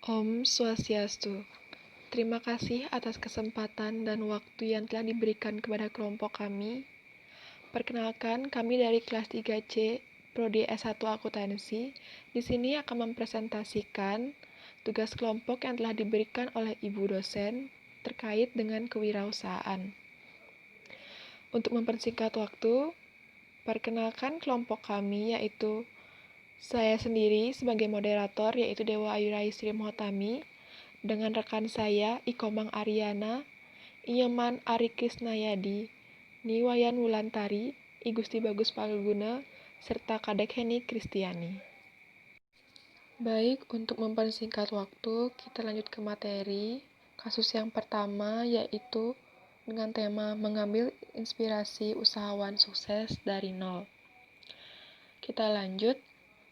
Om Swastiastu. Terima kasih atas kesempatan dan waktu yang telah diberikan kepada kelompok kami. Perkenalkan, kami dari kelas 3C, Prodi S1 Akuntansi. Di sini akan mempresentasikan tugas kelompok yang telah diberikan oleh Ibu dosen terkait dengan kewirausahaan. Untuk mempersingkat waktu, perkenalkan kelompok kami yaitu saya sendiri sebagai moderator yaitu Dewa Ayura Sri Mohotami, dengan rekan saya Ikomang Aryana, Inyoman Ari Krisnayadi, Niwayan Wulantari, Igusti Bagus Palguna, serta Kadek Heni Kristiani. Baik, untuk mempersingkat waktu, kita lanjut ke materi. Kasus yang pertama yaitu dengan tema mengambil inspirasi usahawan sukses dari nol. Kita lanjut.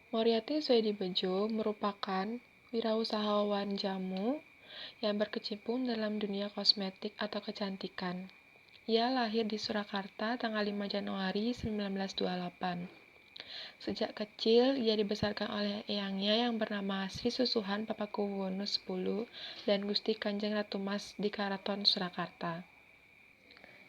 Moriati Soedibejo merupakan wirausahawan jamu yang berkecimpung dalam dunia kosmetik atau kecantikan. Ia lahir di Surakarta tanggal 5 Januari 1928. Sejak kecil, ia dibesarkan oleh eyangnya yang bernama Sri Susuhan Papakuwono X dan Gusti Kanjeng Ratu Mas di Karaton Surakarta.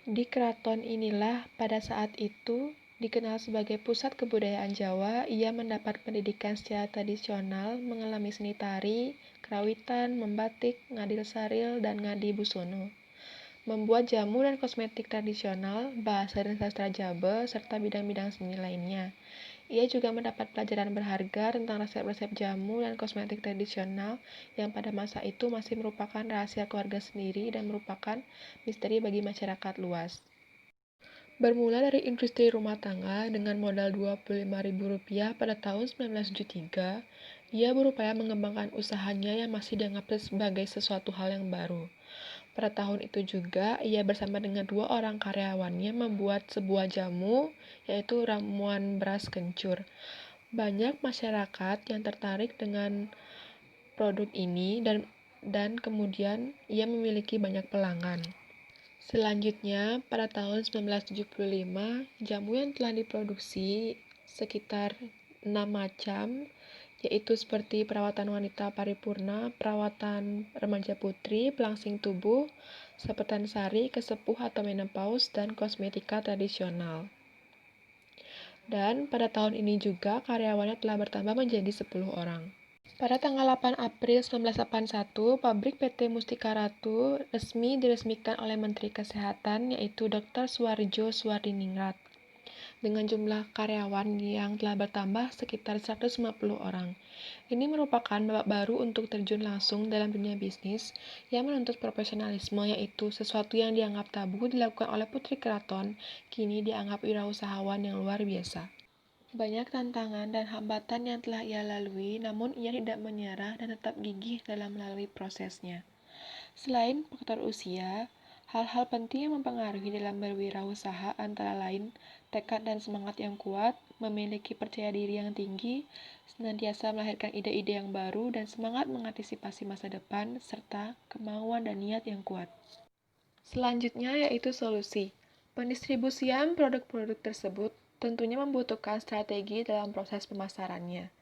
Di keraton inilah pada saat itu dikenal sebagai pusat kebudayaan Jawa. Ia mendapat pendidikan secara tradisional, mengalami seni tari, kerawitan, membatik, ngadil saril, dan ngadi busono. Membuat jamu dan kosmetik tradisional, bahasa dan sastra Jawa, serta bidang-bidang seni lainnya. Ia juga mendapat pelajaran berharga tentang resep-resep jamu dan kosmetik tradisional yang pada masa itu masih merupakan rahasia keluarga sendiri dan merupakan misteri bagi masyarakat luas. Bermula dari industri rumah tangga dengan modal Rp25.000 pada tahun 1973, ia berupaya mengembangkan usahanya yang masih dianggap sebagai sesuatu hal yang baru. Pada tahun itu juga, ia bersama dengan 2 orang karyawannya membuat sebuah jamu, yaitu ramuan beras kencur. Banyak masyarakat yang tertarik dengan produk ini dan kemudian ia memiliki banyak pelanggan. Selanjutnya, pada tahun 1975, jamu yang telah diproduksi sekitar 6 macam, yaitu seperti perawatan wanita paripurna, perawatan remaja putri, pelangsing tubuh, sabetan sari, kesepuh atau menopause, dan kosmetika tradisional. Dan pada tahun ini juga karyawannya telah bertambah menjadi 10 orang. Pada tanggal 8 April 1981, pabrik PT Mustika Ratu resmi diresmikan oleh Menteri Kesehatan yaitu Dr. Suardjo Suardiningrat dengan jumlah karyawan yang telah bertambah sekitar 150 orang. Ini merupakan babak baru untuk terjun langsung dalam dunia bisnis yang menuntut profesionalisme, yaitu sesuatu yang dianggap tabu dilakukan oleh putri keraton, kini dianggap wirausahawan yang luar biasa. Banyak tantangan dan hambatan yang telah ia lalui, namun ia tidak menyerah dan tetap gigih dalam melalui prosesnya. Selain faktor usia, hal-hal penting yang mempengaruhi dalam berwirausaha antara lain tekad dan semangat yang kuat, memiliki percaya diri yang tinggi, senantiasa melahirkan ide-ide yang baru, dan semangat mengantisipasi masa depan, serta kemauan dan niat yang kuat. Selanjutnya yaitu solusi. Pendistribusian produk-produk tersebut tentunya membutuhkan strategi dalam proses pemasarannya.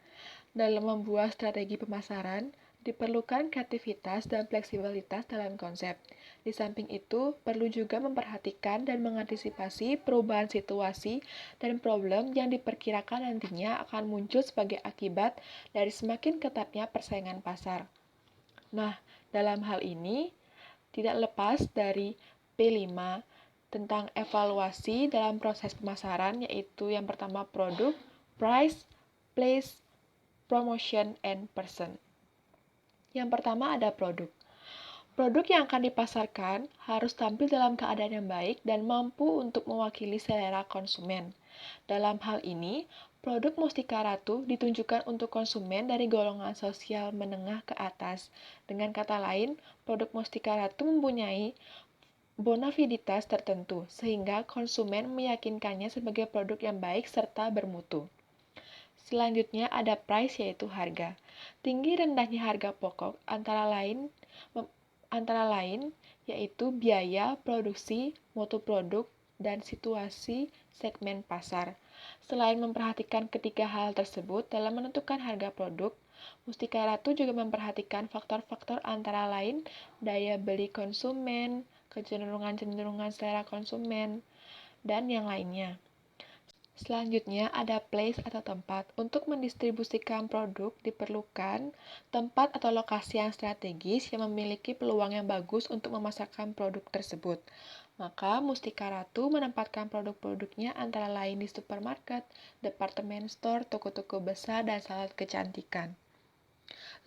Dalam membuat strategi pemasaran, diperlukan kreativitas dan fleksibilitas dalam konsep. Di samping itu, perlu juga memperhatikan dan mengantisipasi perubahan situasi dan problem yang diperkirakan nantinya akan muncul sebagai akibat dari semakin ketatnya persaingan pasar. Nah, dalam hal ini, tidak lepas dari P5 tentang evaluasi dalam proses pemasaran, yaitu yang pertama produk, price, place, promotion, and person. Yang pertama ada produk. Produk yang akan dipasarkan harus tampil dalam keadaan yang baik dan mampu untuk mewakili selera konsumen. Dalam hal ini, produk Mustika Ratu ditunjukkan untuk konsumen dari golongan sosial menengah ke atas. Dengan kata lain, produk Mustika Ratu mempunyai bonafiditas tertentu, sehingga konsumen meyakinkannya sebagai produk yang baik serta bermutu. Selanjutnya ada price, yaitu harga. Tinggi rendahnya harga pokok antara lain yaitu biaya produksi, mutu produk, dan situasi segmen pasar. Selain memperhatikan ketiga hal tersebut dalam menentukan harga produk, Mustika Ratu juga memperhatikan faktor-faktor antara lain daya beli konsumen, kecenderungan-kecenderungan selera konsumen, dan yang lainnya. Selanjutnya ada place atau tempat. Untuk mendistribusikan produk diperlukan tempat atau lokasi yang strategis yang memiliki peluang yang bagus untuk memasarkan produk tersebut. Maka Mustika Ratu menempatkan produk-produknya antara lain di supermarket, departemen store, toko-toko besar, dan salon kecantikan.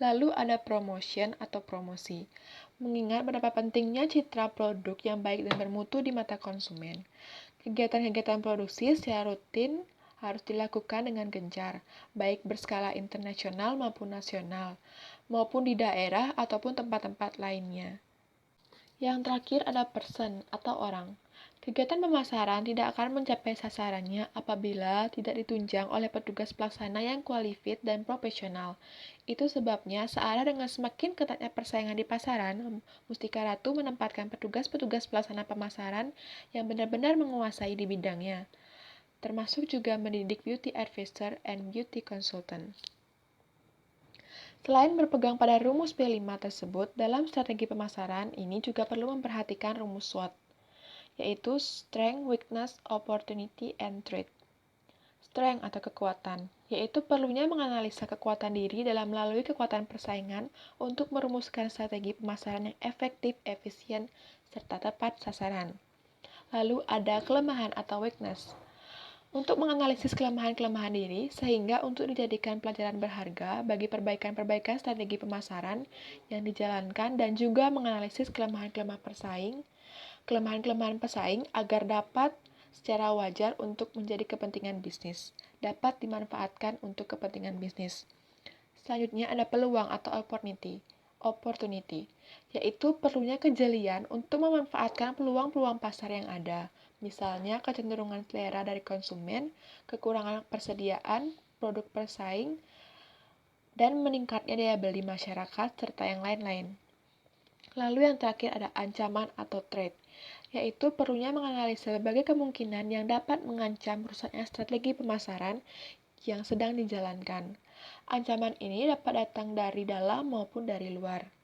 Lalu ada promotion atau promosi. Mengingat betapa pentingnya citra produk yang baik dan bermutu di mata konsumen. Kegiatan-kegiatan produksi secara rutin harus dilakukan dengan gencar, baik berskala internasional maupun nasional, maupun di daerah ataupun tempat-tempat lainnya. Yang terakhir ada person atau orang. Kegiatan pemasaran tidak akan mencapai sasarannya apabila tidak ditunjang oleh petugas pelaksana yang kualifikasi dan profesional. Itu sebabnya searah dengan semakin ketatnya persaingan di pasaran, Mustika Ratu menempatkan petugas-petugas pelaksana pemasaran yang benar-benar menguasai di bidangnya, termasuk juga mendidik beauty advisor and beauty consultant. Selain berpegang pada rumus B5 tersebut, dalam strategi pemasaran ini juga perlu memperhatikan rumus SWOT, yaitu Strength, Weakness, Opportunity, and Threat. Strength atau kekuatan, yaitu perlunya menganalisa kekuatan diri dalam melalui kekuatan persaingan untuk merumuskan strategi pemasaran yang efektif, efisien, serta tepat sasaran. Lalu ada kelemahan atau weakness, untuk menganalisis kelemahan-kelemahan diri sehingga untuk dijadikan pelajaran berharga bagi perbaikan-perbaikan strategi pemasaran yang dijalankan dan juga menganalisis kelemahan-kelemahan pesaing agar dapat secara wajar untuk menjadi kepentingan bisnis, dapat dimanfaatkan untuk kepentingan bisnis. Selanjutnya ada peluang atau opportunity, yaitu perlunya kejelian untuk memanfaatkan peluang-peluang pasar yang ada, misalnya kecenderungan selera dari konsumen, kekurangan persediaan, produk persaing, dan meningkatnya daya beli masyarakat, serta yang lain-lain. Lalu yang terakhir ada ancaman atau threat, yaitu perlunya menganalisa berbagai kemungkinan yang dapat mengancam rusaknya strategi pemasaran yang sedang dijalankan. Ancaman ini dapat datang dari dalam maupun dari luar.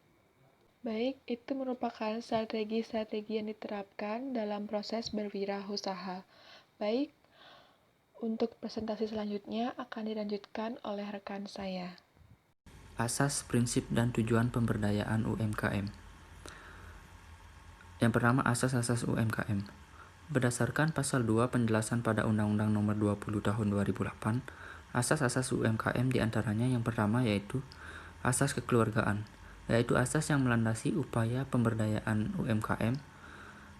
Baik, itu merupakan strategi-strategi yang diterapkan dalam proses berwirausaha. Baik, untuk presentasi selanjutnya akan dilanjutkan oleh rekan saya. Asas, prinsip, dan tujuan pemberdayaan UMKM. Yang pertama, asas-asas UMKM. Berdasarkan pasal 2 penjelasan pada Undang-Undang Nomor 20 Tahun 2008, asas-asas UMKM diantaranya yang pertama yaitu asas kekeluargaan, yaitu asas yang melandasi upaya pemberdayaan UMKM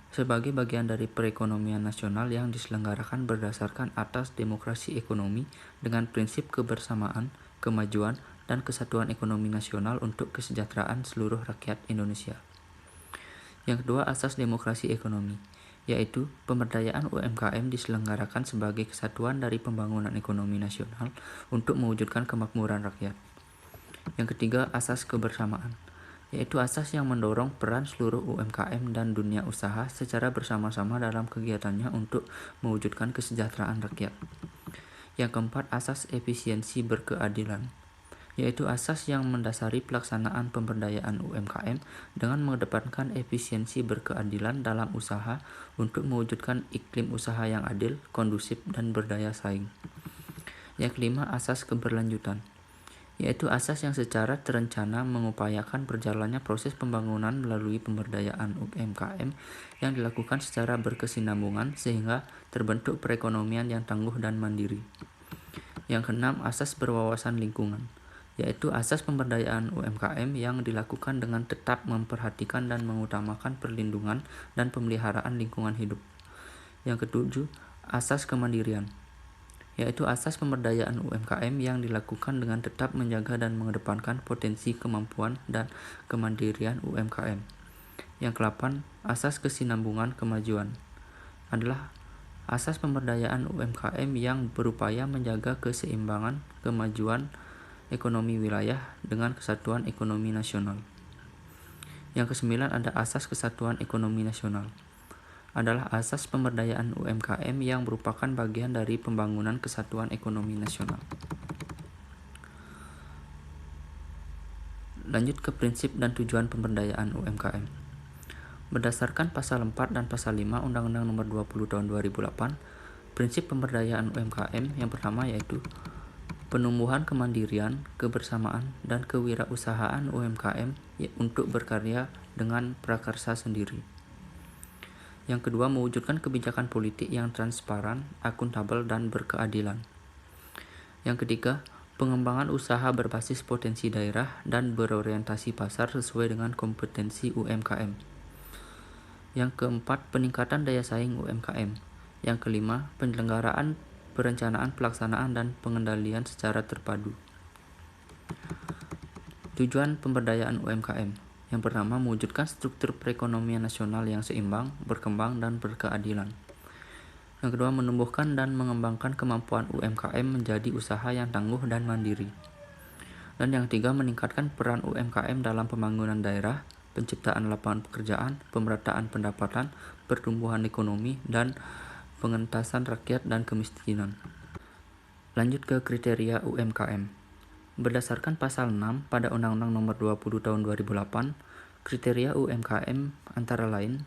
sebagai bagian dari perekonomian nasional yang diselenggarakan berdasarkan atas demokrasi ekonomi dengan prinsip kebersamaan, kemajuan, dan kesatuan ekonomi nasional untuk kesejahteraan seluruh rakyat Indonesia. Yang kedua, asas demokrasi ekonomi, yaitu pemberdayaan UMKM diselenggarakan sebagai kesatuan dari pembangunan ekonomi nasional untuk mewujudkan kemakmuran rakyat. Yang ketiga, asas kebersamaan, yaitu asas yang mendorong peran seluruh UMKM dan dunia usaha secara bersama-sama dalam kegiatannya untuk mewujudkan kesejahteraan rakyat. Yang keempat, asas efisiensi berkeadilan, yaitu asas yang mendasari pelaksanaan pemberdayaan UMKM dengan mengedepankan efisiensi berkeadilan dalam usaha untuk mewujudkan iklim usaha yang adil, kondusif, dan berdaya saing. Yang kelima, asas keberlanjutan, yaitu asas yang secara terencana mengupayakan berjalannya proses pembangunan melalui pemberdayaan UMKM yang dilakukan secara berkesinambungan sehingga terbentuk perekonomian yang tangguh dan mandiri. Yang keenam, asas berwawasan lingkungan, yaitu asas pemberdayaan UMKM yang dilakukan dengan tetap memperhatikan dan mengutamakan perlindungan dan pemeliharaan lingkungan hidup. Yang ketujuh, asas kemandirian, yaitu asas pemberdayaan UMKM yang dilakukan dengan tetap menjaga dan mengedepankan potensi kemampuan dan kemandirian UMKM. Yang kedelapan, asas kesinambungan kemajuan adalah asas pemberdayaan UMKM yang berupaya menjaga keseimbangan kemajuan ekonomi wilayah dengan kesatuan ekonomi nasional. Yang kesembilan ada asas kesatuan ekonomi nasional, adalah asas pemberdayaan UMKM yang merupakan bagian dari pembangunan kesatuan ekonomi nasional. Lanjut ke prinsip dan tujuan pemberdayaan UMKM. Berdasarkan pasal 4 dan pasal 5 Undang-Undang Nomor 20 Tahun 2008, prinsip pemberdayaan UMKM yang pertama yaitu penumbuhan kemandirian, kebersamaan, dan kewirausahaan UMKM untuk berkarya dengan prakarsa sendiri. Yang kedua, mewujudkan kebijakan politik yang transparan, akuntabel, dan berkeadilan. Yang ketiga, pengembangan usaha berbasis potensi daerah dan berorientasi pasar sesuai dengan kompetensi UMKM. Yang keempat, peningkatan daya saing UMKM. Yang kelima, penyelenggaraan perencanaan, pelaksanaan, dan pengendalian secara terpadu. Tujuan pemberdayaan UMKM. Yang pertama, mewujudkan struktur perekonomian nasional yang seimbang, berkembang, dan berkeadilan. Yang kedua, menumbuhkan dan mengembangkan kemampuan UMKM menjadi usaha yang tangguh dan mandiri. Dan yang ketiga, meningkatkan peran UMKM dalam pembangunan daerah, penciptaan lapangan pekerjaan, pemerataan pendapatan, pertumbuhan ekonomi, dan pengentasan rakyat dan kemiskinan. Lanjut ke kriteria UMKM. Berdasarkan pasal 6 pada Undang-Undang Nomor 20 Tahun 2008, kriteria UMKM antara lain,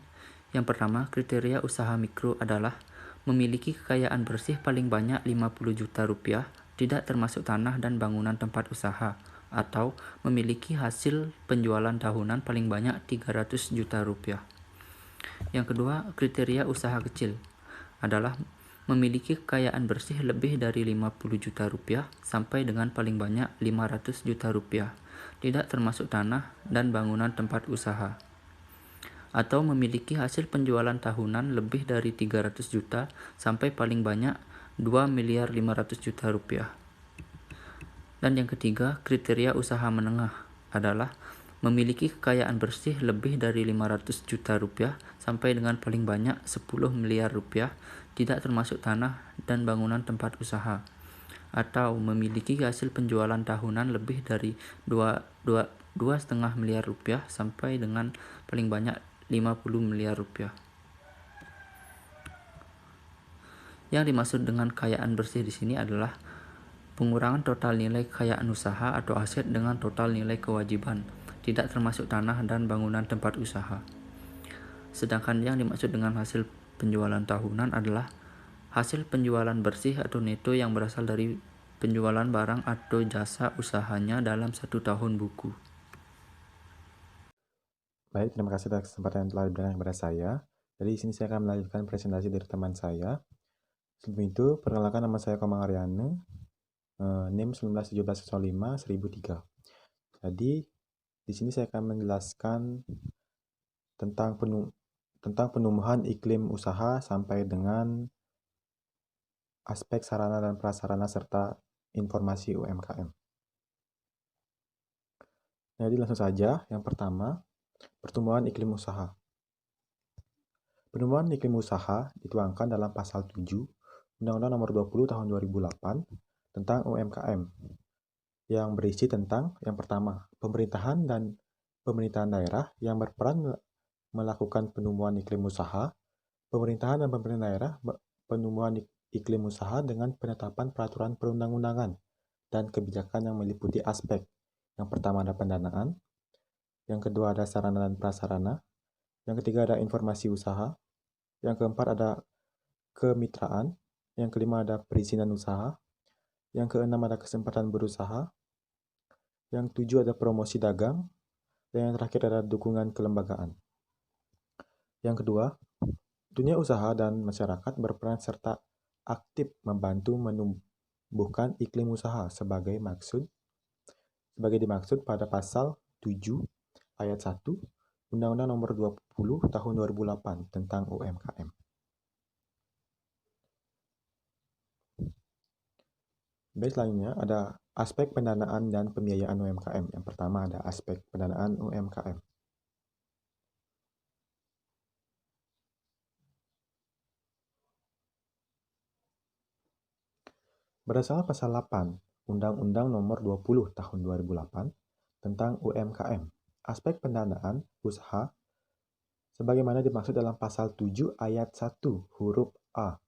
yang pertama, kriteria usaha mikro adalah memiliki kekayaan bersih paling banyak 50 juta rupiah, tidak termasuk tanah dan bangunan tempat usaha, atau memiliki hasil penjualan tahunan paling banyak 300 juta rupiah. Yang kedua, kriteria usaha kecil adalah memiliki kekayaan bersih lebih dari 50 juta rupiah sampai dengan paling banyak 500 juta rupiah, tidak termasuk tanah dan bangunan tempat usaha. Atau memiliki hasil penjualan tahunan lebih dari 300 juta sampai paling banyak 2.500.000.000 rupiah. Dan yang ketiga, kriteria usaha menengah adalah memiliki kekayaan bersih lebih dari 500 juta rupiah sampai dengan paling banyak 10 miliar rupiah, tidak termasuk tanah dan bangunan tempat usaha. Atau memiliki hasil penjualan tahunan lebih dari 2,5 miliar rupiah sampai dengan paling banyak 50 miliar rupiah. Yang dimaksud dengan kekayaan bersih di sini adalah pengurangan total nilai kekayaan usaha atau aset dengan total nilai kewajiban, tidak termasuk tanah dan bangunan tempat usaha. Sedangkan yang dimaksud dengan hasil penjualan tahunan adalah hasil penjualan bersih atau neto yang berasal dari penjualan barang atau jasa usahanya dalam 1 tahun buku. Baik, terima kasih atas kesempatan yang telah diberikan kepada saya. Jadi di sini saya akan melanjutkan presentasi dari teman saya. Sebelum itu, perkenalkan nama saya Komang Aryana, NIM 191705-1003. Jadi di sini saya akan menjelaskan tentang penumbuhan iklim usaha sampai dengan aspek sarana dan prasarana serta informasi UMKM. Jadi langsung saja, yang pertama, pertumbuhan iklim usaha. Penumbuhan iklim usaha dituangkan dalam pasal 7 Undang-Undang Nomor 20 Tahun 2008 tentang UMKM yang berisi tentang yang pertama, pemerintahan dan pemerintahan daerah yang berperan melakukan penumbuhan iklim usaha, pemerintahan dan pemerintahan daerah penumbuhan iklim usaha dengan penetapan peraturan perundang-undangan dan kebijakan yang meliputi aspek. Yang pertama ada pendanaan, yang kedua ada sarana dan prasarana, yang ketiga ada informasi usaha, yang keempat ada kemitraan, yang kelima ada perizinan usaha, yang keenam ada kesempatan berusaha, yang tujuh ada promosi dagang, dan yang terakhir ada dukungan kelembagaan. Yang kedua, dunia usaha dan masyarakat berperan serta aktif membantu menumbuhkan iklim usaha sebagai dimaksud pada pasal 7 ayat 1 Undang-Undang Nomor 20 Tahun 2008 tentang UMKM. Baik, selanjutnya ada aspek pendanaan dan pembiayaan UMKM. Yang pertama ada aspek pendanaan UMKM. Berdasarkan pasal 8 Undang-Undang Nomor 20 Tahun 2008 tentang UMKM, aspek pendanaan usaha sebagaimana dimaksud dalam pasal 7 ayat 1 huruf A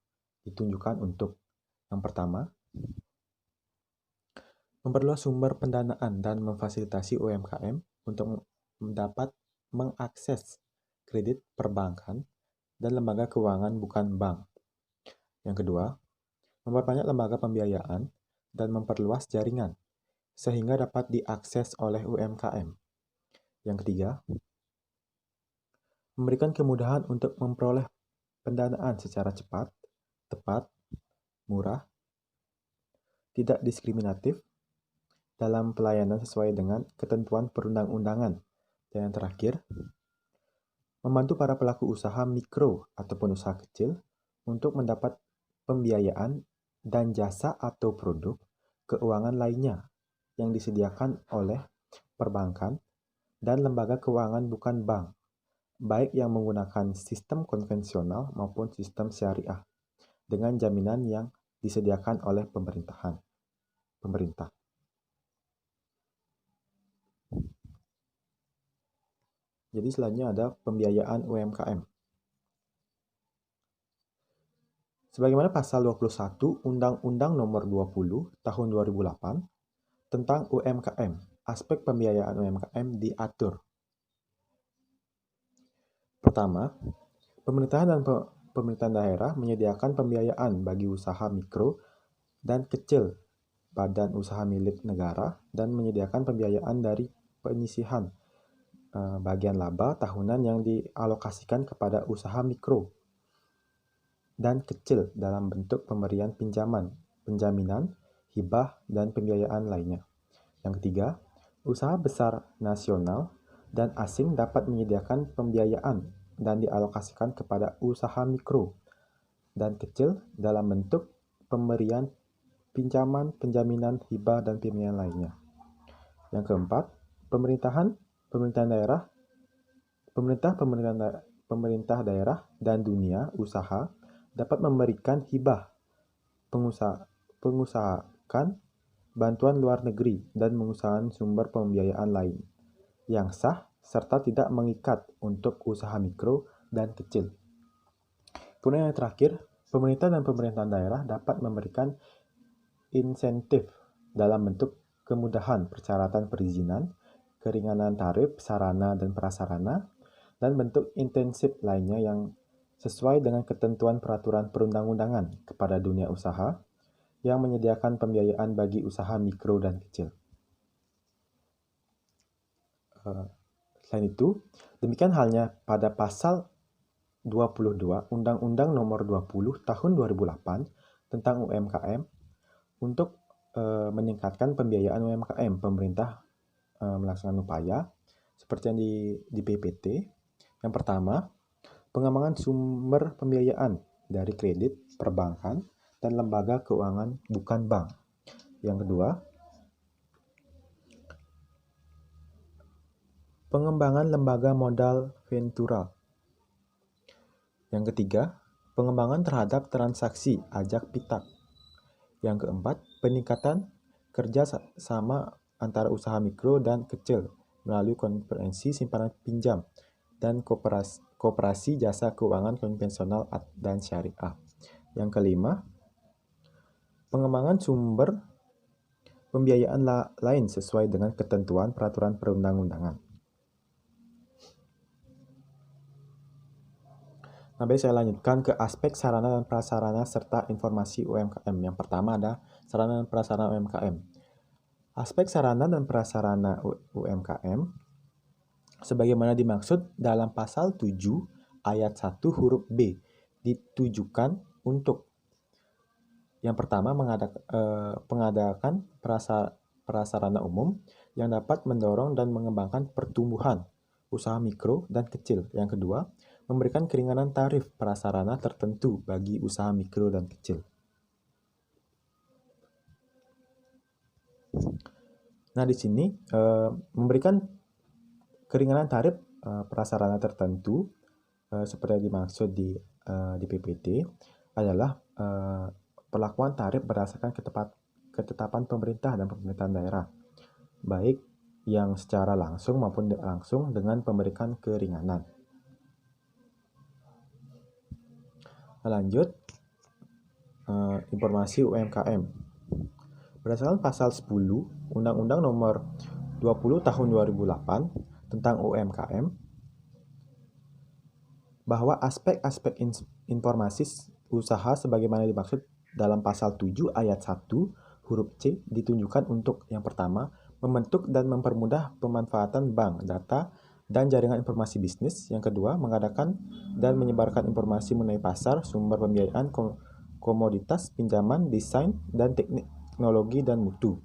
ditunjukkan untuk yang pertama, memperluas sumber pendanaan dan memfasilitasi UMKM untuk dapat mengakses kredit perbankan dan lembaga keuangan bukan bank. Yang kedua, memperbanyak lembaga pembiayaan dan memperluas jaringan sehingga dapat diakses oleh UMKM. Yang ketiga, memberikan kemudahan untuk memperoleh pendanaan secara cepat, tepat, murah, tidak diskriminatif, dalam pelayanan sesuai dengan ketentuan perundang-undangan. Dan yang terakhir, membantu para pelaku usaha mikro ataupun usaha kecil untuk mendapat pembiayaan dan jasa atau produk keuangan lainnya yang disediakan oleh perbankan dan lembaga keuangan bukan bank, baik yang menggunakan sistem konvensional maupun sistem syariah, dengan jaminan yang disediakan oleh pemerintah. Jadi selanjutnya ada pembiayaan UMKM. Sebagaimana pasal 21 Undang-Undang Nomor 20 Tahun 2008 tentang UMKM, aspek pembiayaan UMKM diatur. Pertama, pemerintahan dan pemerintahan daerah menyediakan pembiayaan bagi usaha mikro dan kecil, badan usaha milik negara, dan menyediakan pembiayaan dari penyisihan bagian laba tahunan yang dialokasikan kepada usaha mikro dan kecil dalam bentuk pemberian pinjaman, penjaminan, hibah, dan pembiayaan lainnya. Yang ketiga, usaha besar nasional dan asing dapat menyediakan pembiayaan dan dialokasikan kepada usaha mikro dan kecil dalam bentuk pemberian pinjaman, penjaminan, hibah, dan pembiayaan lainnya. Yang keempat, pemerintah daerah dan dunia usaha dapat memberikan hibah, pengusahakan bantuan luar negeri, dan mengusahakan sumber pembiayaan lain yang sah serta tidak mengikat untuk usaha mikro dan kecil. Kemudian yang terakhir, pemerintah dan pemerintahan daerah dapat memberikan insentif dalam bentuk kemudahan persyaratan perizinan, keringanan tarif, sarana dan prasarana, dan bentuk intensif lainnya yang sesuai dengan ketentuan peraturan perundang-undangan kepada dunia usaha yang menyediakan pembiayaan bagi usaha mikro dan kecil. Selain itu, demikian halnya pada pasal 22 Undang-Undang Nomor 20 Tahun 2008 tentang UMKM untuk meningkatkan pembiayaan UMKM. Pemerintah melaksanakan upaya seperti yang di PPT. Yang pertama, pengembangan sumber pembiayaan dari kredit, perbankan, dan lembaga keuangan bukan bank. Yang kedua, pengembangan lembaga modal ventura. Yang ketiga, pengembangan terhadap transaksi ajak pitak. Yang keempat, peningkatan kerja sama antara usaha mikro dan kecil melalui konferensi simpanan pinjam dan koperasi jasa keuangan konvensional dan syariah. Yang kelima, pengembangan sumber pembiayaan lain sesuai dengan ketentuan peraturan perundang-undangan. Nah, baik, saya lanjutkan ke aspek sarana dan prasarana serta informasi UMKM. Yang pertama ada sarana dan prasarana UMKM. Aspek sarana dan prasarana UMKM sebagaimana dimaksud dalam pasal 7 ayat 1 huruf B ditujukan untuk yang pertama mengadakan prasarana umum yang dapat mendorong dan mengembangkan pertumbuhan usaha mikro dan kecil. Yang kedua, memberikan keringanan tarif prasarana tertentu bagi usaha mikro dan kecil. Nah, di sini memberikan keringanan tarif prasarana tertentu seperti yang dimaksud di PPT adalah perlakuan tarif berdasarkan ketetapan pemerintah dan pemerintahan daerah, baik yang secara langsung maupun tidak langsung dengan memberikan keringanan. Lanjut, informasi UMKM. Berdasarkan pasal 10 Undang-Undang Nomor 20 Tahun 2008 tentang UMKM, bahwa aspek-aspek informasi usaha sebagaimana dimaksud dalam pasal 7 ayat 1 huruf C ditunjukkan untuk yang pertama, membentuk dan mempermudah pemanfaatan bank, data, dan jaringan informasi bisnis. Yang kedua, mengadakan dan menyebarkan informasi mengenai pasar, sumber pembiayaan, komoditas, pinjaman, desain, dan teknologi dan mutu.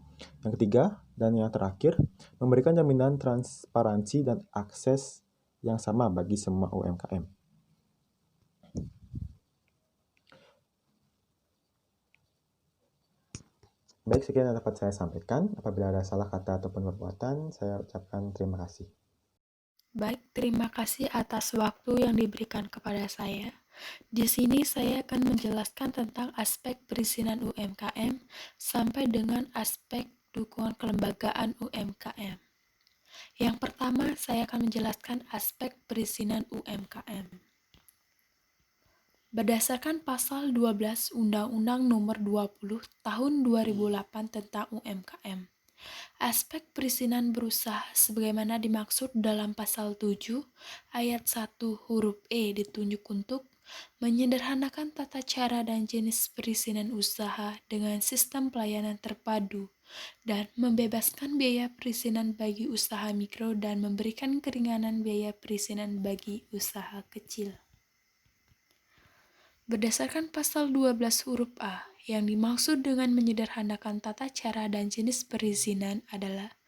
Yang ketiga, dan yang terakhir, memberikan jaminan transparansi dan akses yang sama bagi semua UMKM. Baik, sekian yang dapat saya sampaikan. Apabila ada salah kata ataupun perbuatan, saya ucapkan terima kasih. Baik, terima kasih atas waktu yang diberikan kepada saya. Di sini saya akan menjelaskan tentang aspek perizinan UMKM sampai dengan aspek dukungan kelembagaan UMKM. Yang pertama, saya akan menjelaskan aspek perizinan UMKM. Berdasarkan pasal 12 Undang-Undang Nomor 20 Tahun 2008 tentang UMKM, aspek perizinan berusaha sebagaimana dimaksud dalam pasal 7 ayat 1 huruf E ditunjuk untuk menyederhanakan tata cara dan jenis perizinan usaha dengan sistem pelayanan terpadu dan membebaskan biaya perizinan bagi usaha mikro dan memberikan keringanan biaya perizinan bagi usaha kecil. Berdasarkan pasal 12 huruf A, yang dimaksud dengan menyederhanakan tata cara dan jenis perizinan adalah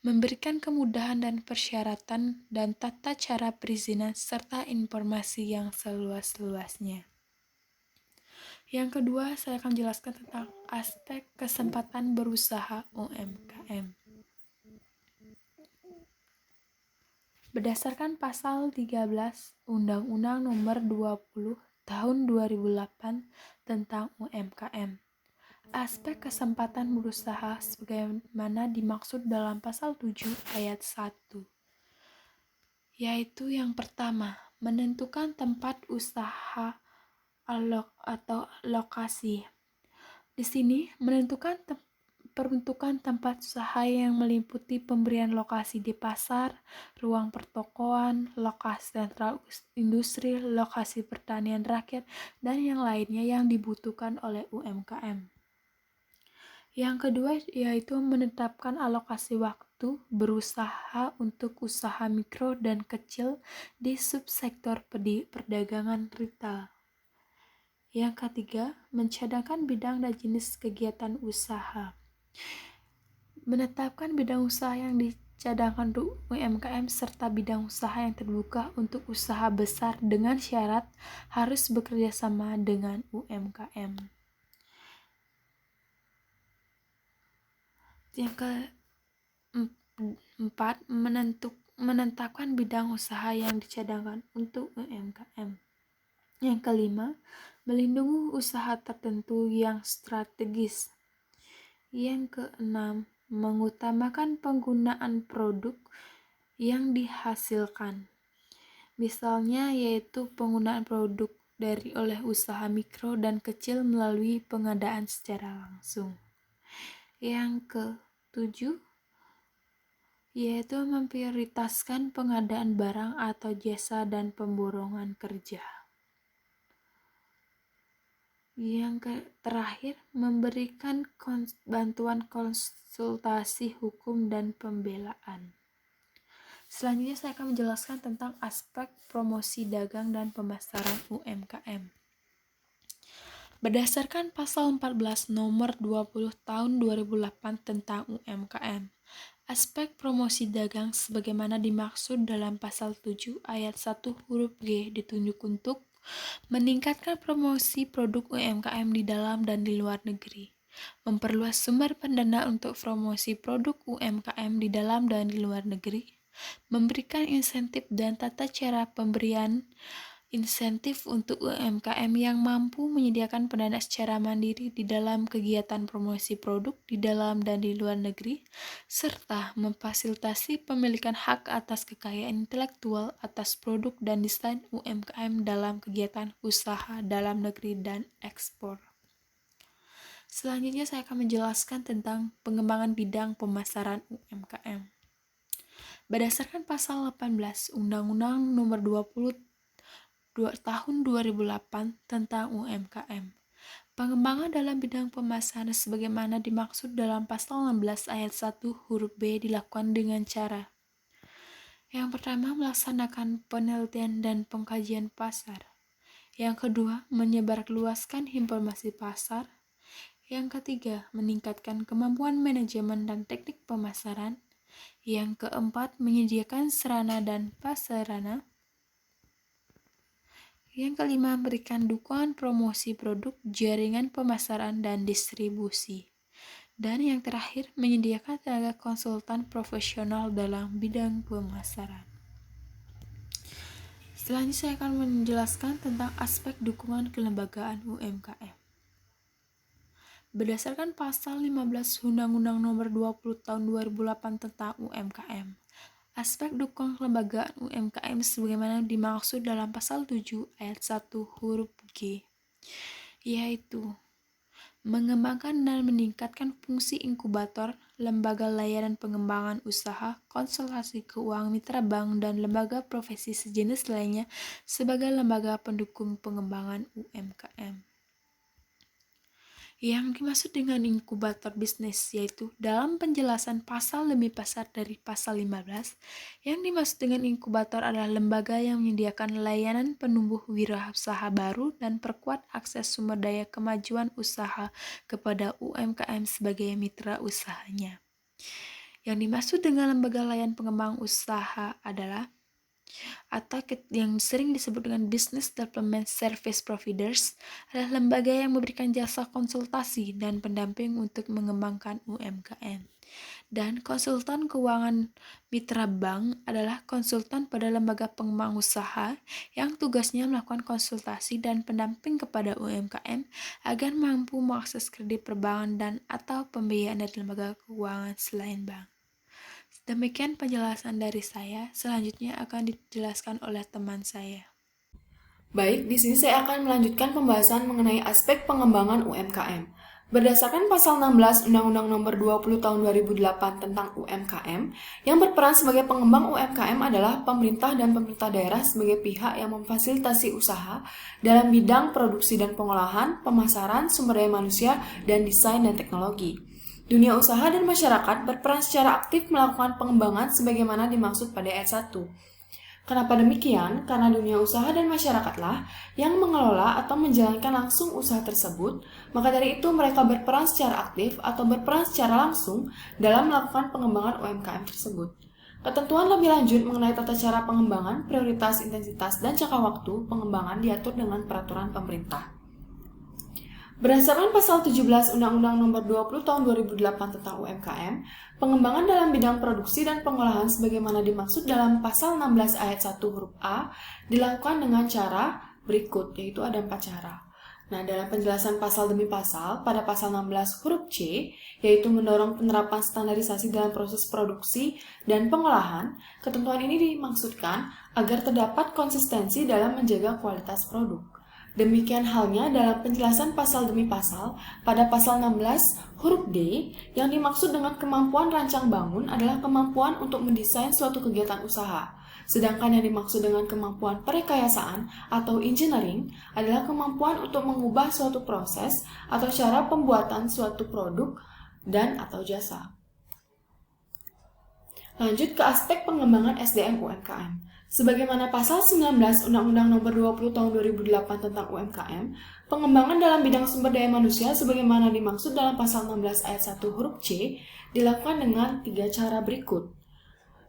memberikan kemudahan dan persyaratan dan tata cara perizinan serta informasi yang seluas-luasnya. Yang kedua, saya akan jelaskan tentang aspek kesempatan berusaha UMKM. Berdasarkan pasal 13 Undang-Undang Nomor 20 Tahun 2008 tentang UMKM, aspek kesempatan berusaha sebagaimana dimaksud dalam pasal 7 ayat 1, yaitu yang pertama, menentukan tempat usaha atau lokasi. Di sini menentukan peruntukan tempat usaha yang meliputi pemberian lokasi di pasar, ruang pertokoan, lokasi sentral industri, lokasi pertanian rakyat, dan yang lainnya yang dibutuhkan oleh UMKM. Yang kedua yaitu menetapkan alokasi waktu berusaha untuk usaha mikro dan kecil di subsektor perdagangan retail. Yang ketiga, mencadangkan bidang dan jenis kegiatan usaha. Menetapkan bidang usaha yang dicadangkan untuk UMKM serta bidang usaha yang terbuka untuk usaha besar dengan syarat harus bekerja sama dengan UMKM. Yang keempat, menetapkan bidang usaha yang dicadangkan untuk UMKM. Yang kelima, melindungi usaha tertentu yang strategis. Yang keenam, mengutamakan penggunaan produk yang dihasilkan. Misalnya yaitu penggunaan produk oleh usaha mikro dan kecil melalui pengadaan secara langsung. Yang ketujuh, yaitu memprioritaskan pengadaan barang atau jasa dan pemborongan kerja. Yang terakhir, memberikan bantuan konsultasi hukum dan pembelaan. Selanjutnya saya akan menjelaskan tentang aspek promosi dagang dan pemasaran UMKM. Berdasarkan pasal 14 nomor 20 tahun 2008 tentang UMKM, aspek promosi dagang sebagaimana dimaksud dalam pasal 7 ayat 1 huruf G ditunjuk untuk meningkatkan promosi produk UMKM di dalam dan di luar negeri, memperluas sumber pendanaan untuk promosi produk UMKM di dalam dan di luar negeri, memberikan insentif dan tata cara pemberian insentif untuk UMKM yang mampu menyediakan pendanaan secara mandiri di dalam kegiatan promosi produk di dalam dan di luar negeri, serta memfasilitasi pemilikan hak atas kekayaan intelektual atas produk dan desain UMKM dalam kegiatan usaha dalam negeri dan ekspor. Selanjutnya saya akan menjelaskan tentang pengembangan bidang pemasaran UMKM. Berdasarkan pasal 18 Undang-Undang Nomor 20 Tahun 2008 tentang UMKM, pengembangan dalam bidang pemasaran sebagaimana dimaksud dalam pasal 16 ayat 1 huruf B dilakukan dengan cara: yang pertama, melaksanakan penelitian dan pengkajian pasar. Yang kedua, menyebarluaskan informasi pasar. Yang ketiga, meningkatkan kemampuan manajemen dan teknik pemasaran. Yang keempat, menyediakan sarana dan prasarana. Yang kelima, memberikan dukungan promosi produk, jaringan pemasaran, dan distribusi. Dan yang terakhir, menyediakan tenaga konsultan profesional dalam bidang pemasaran. Selanjutnya saya akan menjelaskan tentang aspek dukungan kelembagaan UMKM. Berdasarkan pasal 15 Undang-Undang Nomor 20 Tahun 2008 tentang UMKM, aspek dukungan kelembagaan UMKM sebagaimana dimaksud dalam pasal 7 ayat 1 huruf G, yaitu mengembangkan dan meningkatkan fungsi inkubator, lembaga layanan pengembangan usaha, konsultasi keuangan mitra bank, dan lembaga profesi sejenis lainnya sebagai lembaga pendukung pengembangan UMKM. Yang dimaksud dengan inkubator bisnis yaitu dalam penjelasan pasal demi pasal dari pasal 15, yang dimaksud dengan inkubator adalah lembaga yang menyediakan layanan penumbuh wirausaha baru dan perkuat akses sumber daya kemajuan usaha kepada UMKM sebagai mitra usahanya. Yang dimaksud dengan lembaga layanan pengembang usaha adalah atau yang sering disebut dengan Business Development Service Providers adalah lembaga yang memberikan jasa konsultasi dan pendamping untuk mengembangkan UMKM. Dan konsultan keuangan mitra bank adalah konsultan pada lembaga pengembang usaha yang tugasnya melakukan konsultasi dan pendamping kepada UMKM agar mampu mengakses kredit perbankan dan atau pembiayaan dari lembaga keuangan selain bank. Demikian penjelasan dari saya, selanjutnya akan dijelaskan oleh teman saya. Baik, di sini saya akan melanjutkan pembahasan mengenai aspek pengembangan UMKM. Berdasarkan pasal 16 Undang-Undang Nomor 20 Tahun 2008 tentang UMKM, yang berperan sebagai pengembang UMKM adalah pemerintah dan pemerintah daerah sebagai pihak yang memfasilitasi usaha dalam bidang produksi dan pengolahan, pemasaran, sumber daya manusia, dan desain dan teknologi. Dunia usaha dan masyarakat berperan secara aktif melakukan pengembangan sebagaimana dimaksud pada ayat 1. Kenapa demikian? Karena dunia usaha dan masyarakatlah yang mengelola atau menjalankan langsung usaha tersebut, maka dari itu mereka berperan secara aktif atau berperan secara langsung dalam melakukan pengembangan UMKM tersebut. Ketentuan lebih lanjut mengenai tata cara pengembangan, prioritas, intensitas, dan jangka waktu pengembangan diatur dengan peraturan pemerintah. Berdasarkan pasal 17 Undang-Undang Nomor 20 Tahun 2008 tentang UMKM, pengembangan dalam bidang produksi dan pengolahan sebagaimana dimaksud dalam pasal 16 ayat 1 huruf A dilakukan dengan cara berikut, yaitu ada 4 cara. Nah, dalam penjelasan pasal demi pasal, pada pasal 16 huruf C, yaitu mendorong penerapan standarisasi dalam proses produksi dan pengolahan, ketentuan ini dimaksudkan agar terdapat konsistensi dalam menjaga kualitas produk. Demikian halnya dalam penjelasan pasal demi pasal, pada pasal 16 huruf D, yang dimaksud dengan kemampuan rancang bangun adalah kemampuan untuk mendesain suatu kegiatan usaha. Sedangkan yang dimaksud dengan kemampuan perekayasaan atau engineering adalah kemampuan untuk mengubah suatu proses atau cara pembuatan suatu produk dan atau jasa. Lanjut ke aspek pengembangan SDM UMKM. Sebagaimana pasal 19 Undang-Undang Nomor 20 Tahun 2008 tentang UMKM, pengembangan dalam bidang sumber daya manusia sebagaimana dimaksud dalam pasal 16 ayat 1 huruf C dilakukan dengan 3 cara berikut.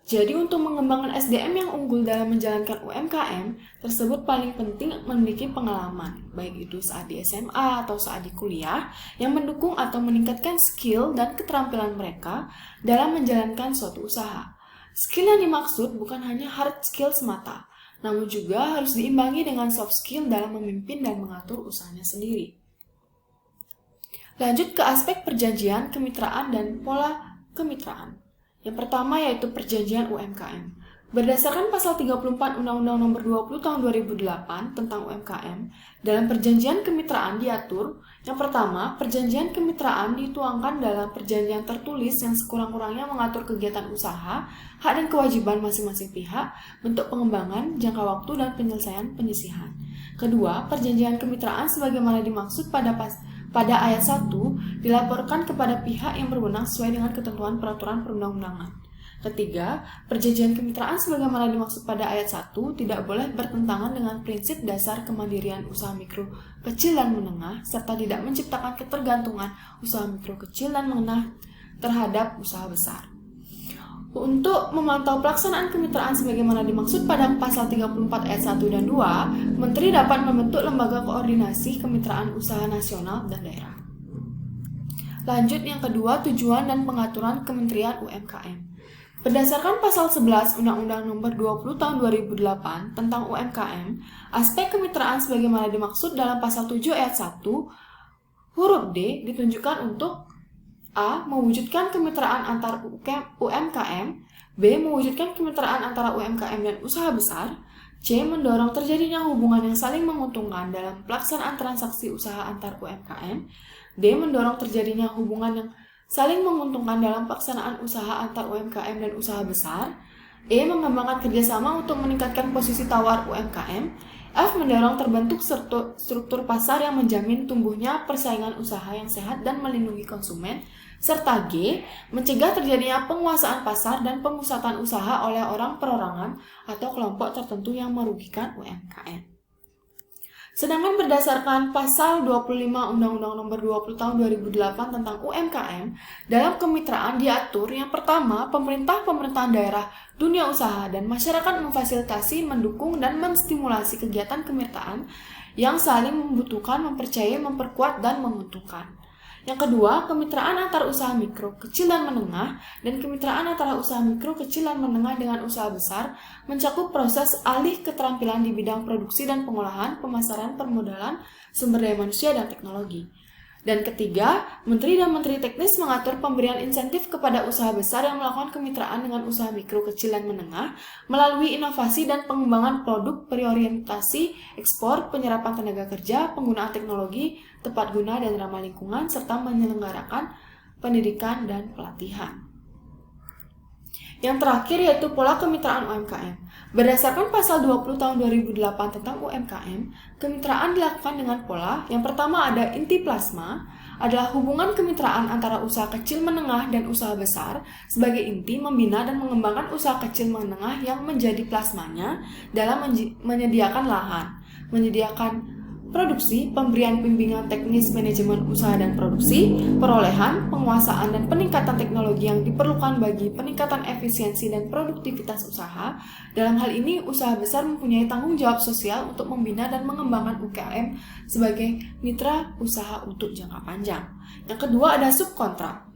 Jadi untuk mengembangkan SDM yang unggul dalam menjalankan UMKM tersebut paling penting memiliki pengalaman, baik itu saat di SMA atau saat di kuliah, yang mendukung atau meningkatkan skill dan keterampilan mereka dalam menjalankan suatu usaha. Skill yang dimaksud bukan hanya hard skill semata, namun juga harus diimbangi dengan soft skill dalam memimpin dan mengatur usahanya sendiri. Lanjut ke aspek perjanjian, kemitraan, dan pola kemitraan. Yang pertama yaitu perjanjian UMKM. Berdasarkan pasal 34 Undang-Undang Nomor 20 Tahun 2008 tentang UMKM, dalam perjanjian kemitraan diatur, yang pertama, perjanjian kemitraan dituangkan dalam perjanjian tertulis yang sekurang-kurangnya mengatur kegiatan usaha, hak dan kewajiban masing-masing pihak, bentuk pengembangan, jangka waktu, dan penyelesaian penyisihan. Kedua, perjanjian kemitraan sebagaimana dimaksud pada ayat 1 dilaporkan kepada pihak yang berwenang sesuai dengan ketentuan peraturan perundang-undangan. Ketiga, perjanjian kemitraan sebagaimana dimaksud pada ayat 1 tidak boleh bertentangan dengan prinsip dasar kemandirian usaha mikro, kecil dan menengah, serta tidak menciptakan ketergantungan usaha mikro, kecil dan menengah terhadap usaha besar. Untuk memantau pelaksanaan kemitraan sebagaimana dimaksud pada pasal 34 ayat 1 dan 2, Menteri dapat membentuk lembaga koordinasi kemitraan usaha nasional dan daerah. Lanjut yang kedua, tujuan dan pengaturan Kementerian UMKM. Berdasarkan pasal 11 Undang-Undang Nomor 20 Tahun 2008 tentang UMKM, aspek kemitraan sebagaimana dimaksud dalam pasal 7 ayat 1 huruf D ditunjukkan untuk A. Mewujudkan kemitraan antar UMKM, B. Mewujudkan kemitraan antara UMKM dan usaha besar, C. Mendorong terjadinya hubungan yang saling menguntungkan dalam pelaksanaan transaksi usaha antar UMKM, D. Mendorong terjadinya hubungan yang saling menguntungkan dalam pelaksanaan usaha antar UMKM dan usaha besar, E. Mengembangkan kerjasama untuk meningkatkan posisi tawar UMKM, F. Mendorong terbentuk struktur pasar yang menjamin tumbuhnya persaingan usaha yang sehat dan melindungi konsumen, serta G. Mencegah terjadinya penguasaan pasar dan pemusatan usaha oleh orang perorangan atau kelompok tertentu yang merugikan UMKM. Sedangkan berdasarkan pasal 25 Undang-Undang Nomor 20 Tahun 2008 tentang UMKM, dalam kemitraan diatur yang pertama, pemerintahan daerah, dunia usaha, dan masyarakat memfasilitasi, mendukung, dan menstimulasi kegiatan kemitraan yang saling membutuhkan, mempercayai, memperkuat, dan menguntungkan. Yang kedua, kemitraan antar usaha mikro, kecil, dan menengah, dan kemitraan antara usaha mikro, kecil, dan menengah dengan usaha besar mencakup proses alih keterampilan di bidang produksi dan pengolahan, pemasaran, permodalan, sumber daya manusia, dan teknologi. Dan ketiga, Menteri dan Menteri Teknis mengatur pemberian insentif kepada usaha besar yang melakukan kemitraan dengan usaha mikro, kecil, dan menengah melalui inovasi dan pengembangan produk, berorientasi ekspor, penyerapan tenaga kerja, penggunaan teknologi, tepat guna dan ramah lingkungan, serta menyelenggarakan pendidikan dan pelatihan. Yang terakhir yaitu pola kemitraan UMKM. Berdasarkan pasal 20 tahun 2008 tentang UMKM, kemitraan dilakukan dengan pola. Yang pertama ada inti plasma, adalah hubungan kemitraan antara usaha kecil menengah dan usaha besar sebagai inti membina dan mengembangkan usaha kecil menengah yang menjadi plasmanya dalam menyediakan lahan, menyediakan produksi, pemberian bimbingan teknis manajemen usaha dan produksi, perolehan, penguasaan, dan peningkatan teknologi yang diperlukan bagi peningkatan efisiensi dan produktivitas usaha. Dalam hal ini, usaha besar mempunyai tanggung jawab sosial untuk membina dan mengembangkan UMKM sebagai mitra usaha untuk jangka panjang. Yang kedua ada subkontrak.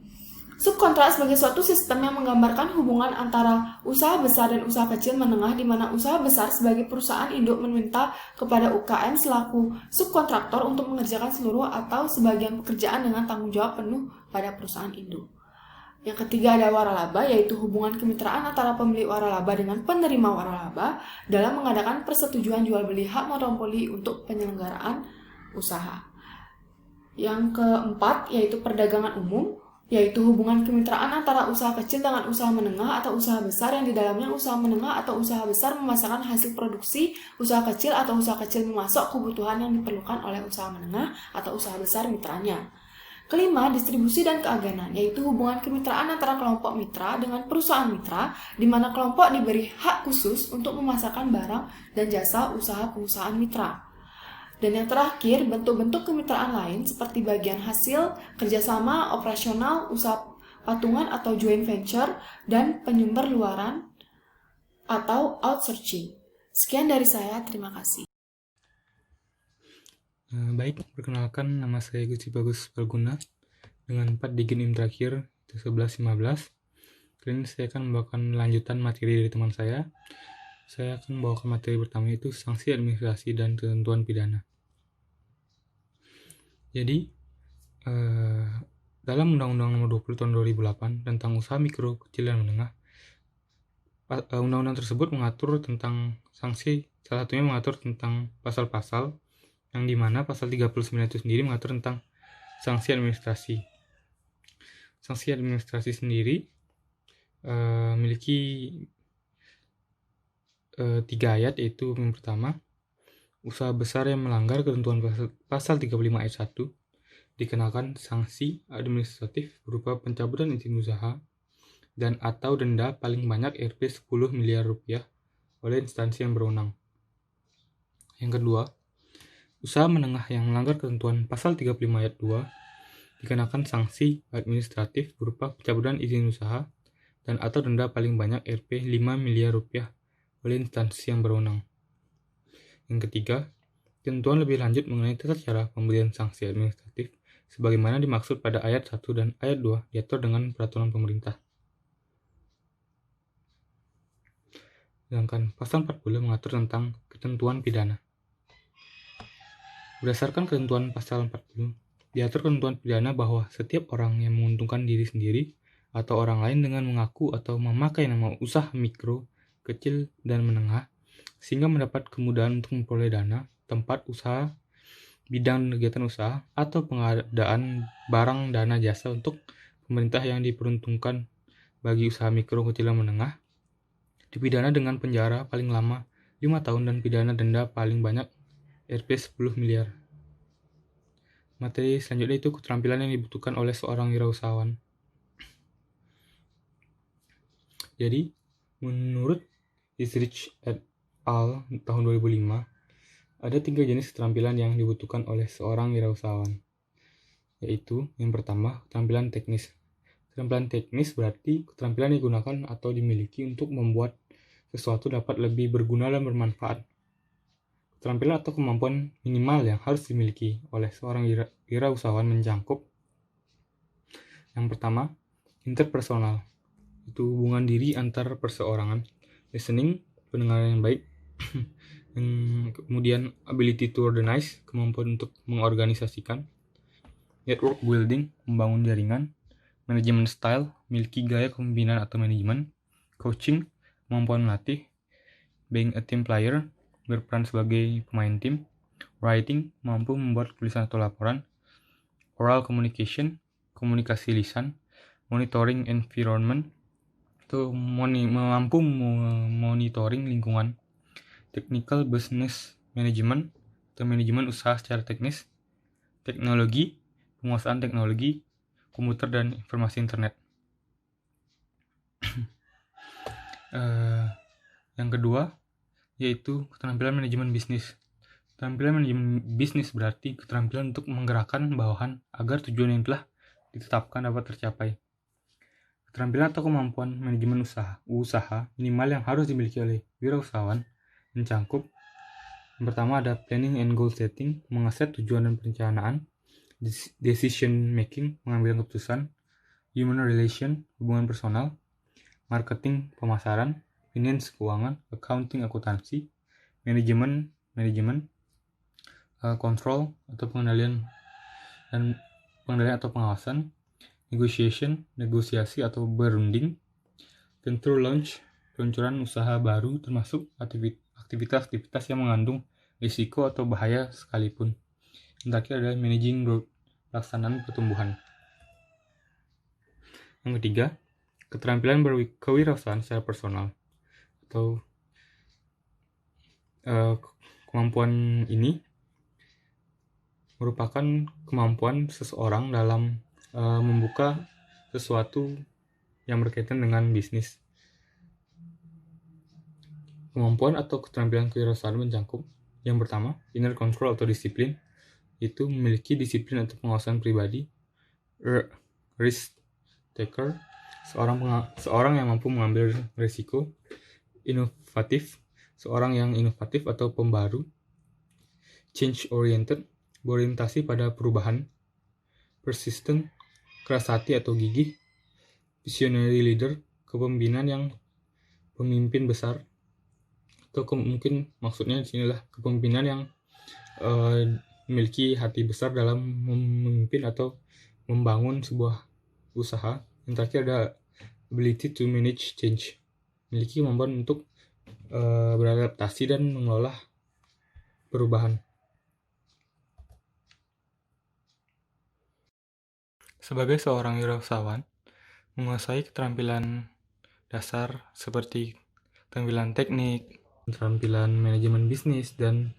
Subkontrak sebagai suatu sistem yang menggambarkan hubungan antara usaha besar dan usaha kecil menengah di mana usaha besar sebagai perusahaan induk meminta kepada UKM selaku subkontraktor untuk mengerjakan seluruh atau sebagian pekerjaan dengan tanggung jawab penuh pada perusahaan induk. Yang ketiga ada waralaba, yaitu hubungan kemitraan antara pemilik waralaba dengan penerima waralaba dalam mengadakan persetujuan jual beli hak monopoli untuk penyelenggaraan usaha. Yang keempat yaitu perdagangan umum, yaitu hubungan kemitraan antara usaha kecil dengan usaha menengah atau usaha besar yang di dalamnya usaha menengah atau usaha besar memasarkan hasil produksi usaha kecil atau usaha kecil memasok kebutuhan yang diperlukan oleh usaha menengah atau usaha besar mitranya. Kelima, distribusi dan keagenan, yaitu hubungan kemitraan antara kelompok mitra dengan perusahaan mitra, di mana kelompok diberi hak khusus untuk memasarkan barang dan jasa usaha perusahaan mitra. Dan yang terakhir, bentuk-bentuk kemitraan lain seperti bagian hasil, kerjasama, operasional, usaha patungan atau joint venture, dan penyumber luaran atau outsourcing. Sekian dari saya, terima kasih. Baik, perkenalkan nama saya Gusti Bagus Palguna dengan 4 digit NIM terakhir, itu 1115. Kali ini saya akan membawakan lanjutan materi dari teman saya. Saya akan membawakan materi pertama yaitu sanksi administrasi dan ketentuan pidana. Jadi, dalam Undang-Undang Nomor 20 Tahun 2008 tentang usaha mikro, kecil, dan menengah, undang-undang tersebut mengatur tentang sanksi, salah satunya mengatur tentang pasal-pasal yang dimana pasal 39 itu sendiri mengatur tentang sanksi administrasi. Sanksi administrasi sendiri memiliki 3 ayat, yaitu yang pertama, usaha besar yang melanggar ketentuan pasal 35 ayat 1 dikenakan sanksi administratif berupa pencabutan izin usaha dan atau denda paling banyak Rp 10 miliar oleh instansi yang berwenang. Yang kedua, usaha menengah yang melanggar ketentuan pasal 35 ayat 2 dikenakan sanksi administratif berupa pencabutan izin usaha dan atau denda paling banyak Rp 5 miliar oleh instansi yang berwenang. Yang ketiga, ketentuan lebih lanjut mengenai tata cara pemberian sanksi administratif sebagaimana dimaksud pada ayat 1 dan ayat 2 diatur dengan peraturan pemerintah. Sedangkan pasal 40 mengatur tentang ketentuan pidana. Berdasarkan ketentuan pasal 40, diatur ketentuan pidana bahwa setiap orang yang menguntungkan diri sendiri atau orang lain dengan mengaku atau memakai nama usaha mikro, kecil, dan menengah sehingga mendapat kemudahan untuk memperoleh dana, tempat usaha, bidang kegiatan usaha, atau pengadaan barang dana jasa untuk pemerintah yang diperuntukkan bagi usaha mikro, kecil, dan menengah, dipidana dengan penjara paling lama 5 tahun dan pidana denda paling banyak Rp 10 miliar. Materi selanjutnya itu keterampilan yang dibutuhkan oleh seorang wirausahawan. Jadi, menurut Isrich et al. Tahun 2005, ada 3 jenis keterampilan yang dibutuhkan oleh seorang wirausahawan, yaitu yang pertama, keterampilan teknis. Keterampilan teknis berarti keterampilan yang digunakan atau dimiliki untuk membuat sesuatu dapat lebih berguna dan bermanfaat. Keterampilan atau kemampuan minimal yang harus dimiliki oleh seorang wirausahawan mencakup yang pertama, interpersonal. Itu hubungan diri antar perseorangan, listening, pendengaran yang baik, kemudian ability to organize, kemampuan untuk mengorganisasikan, network building, membangun jaringan, management style, miliki gaya kepemimpinan atau manajemen, coaching, kemampuan melatih, being a team player, berperan sebagai pemain tim, writing, mampu membuat tulisan atau laporan, oral communication, komunikasi lisan, monitoring environment, itu mampu monitoring lingkungan, technical business management, atau manajemen usaha secara teknis, teknologi, penguasaan teknologi, komputer dan informasi internet. Yang kedua, yaitu keterampilan manajemen bisnis. Keterampilan manajemen bisnis berarti keterampilan untuk menggerakkan bawahan agar tujuan yang telah ditetapkan dapat tercapai. Keterampilan atau kemampuan manajemen usaha minimal yang harus dimiliki oleh wirausahawan mencakup yang pertama ada planning and goal setting, mengaset tujuan dan perencanaan, decision making, mengambil keputusan, human relation, hubungan personal, marketing, pemasaran, finance, keuangan, accounting, akuntansi, manajemen, control atau pengendalian atau pengawasan, negotiation, negosiasi atau berunding, control launch, peluncuran usaha baru termasuk aktivitas-aktivitas yang mengandung risiko atau bahaya sekalipun. Yang terakhir adalah managing growth, pelaksanaan pertumbuhan. Yang ketiga, keterampilan berkewirausahaan secara personal atau kemampuan ini merupakan kemampuan seseorang dalam membuka sesuatu yang berkaitan dengan bisnis. Kemampuan atau keterampilan kewirausahaan mencakup yang pertama, inner control atau disiplin, itu memiliki disiplin atau penguasaan pribadi, risk taker, seorang yang mampu mengambil risiko, inovatif, seorang yang inovatif atau pembaru, change oriented, berorientasi pada perubahan, persistent, keras hati atau gigih, visionary leader, pemimpin besar, atau mungkin maksudnya di sinilah kepemimpinan yang memiliki hati besar dalam memimpin atau membangun sebuah usaha. Yang terakhir ada ability to manage change, memiliki kemampuan untuk beradaptasi dan mengelola perubahan. Sebagai seorang wirausahawan, menguasai keterampilan dasar seperti keterampilan teknik, keterampilan manajemen bisnis, dan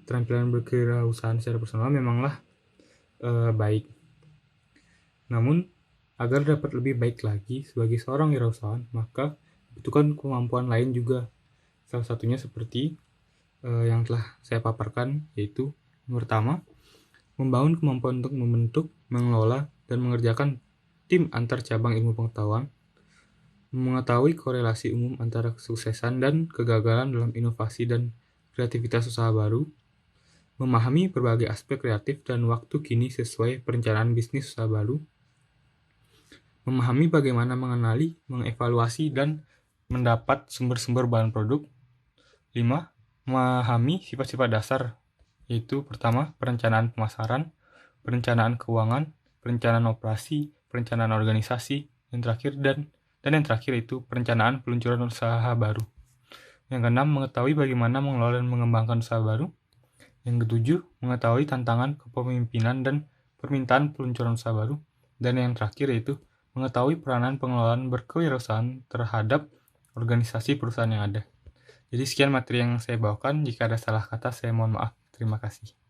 keterampilan berkewirausahaan secara personal memanglah baik. Namun, agar dapat lebih baik lagi sebagai seorang wirausahawan, maka dibutuhkan kemampuan lain juga. Salah satunya seperti yang telah saya paparkan, yaitu yang pertama, membangun kemampuan untuk membentuk, mengelola, dan mengerjakan tim antar cabang ilmu pengetahuan, mengetahui korelasi umum antara kesuksesan dan kegagalan dalam inovasi dan kreativitas usaha baru, memahami berbagai aspek kreatif dan waktu kini sesuai perencanaan bisnis usaha baru, memahami bagaimana mengenali, mengevaluasi, dan mendapat sumber-sumber bahan produk. 5. Memahami sifat-sifat dasar, yaitu pertama, perencanaan pemasaran, perencanaan keuangan, perencanaan operasi, perencanaan organisasi, yang terakhir itu perencanaan peluncuran usaha baru. Yang keenam, mengetahui bagaimana mengelola dan mengembangkan usaha baru. Yang ketujuh, mengetahui tantangan kepemimpinan dan permintaan peluncuran usaha baru. Dan yang terakhir yaitu mengetahui peranan pengelolaan berkewirausahaan terhadap organisasi perusahaan yang ada. Jadi sekian materi yang saya bawakan. Jika ada salah kata, saya mohon maaf. Terima kasih.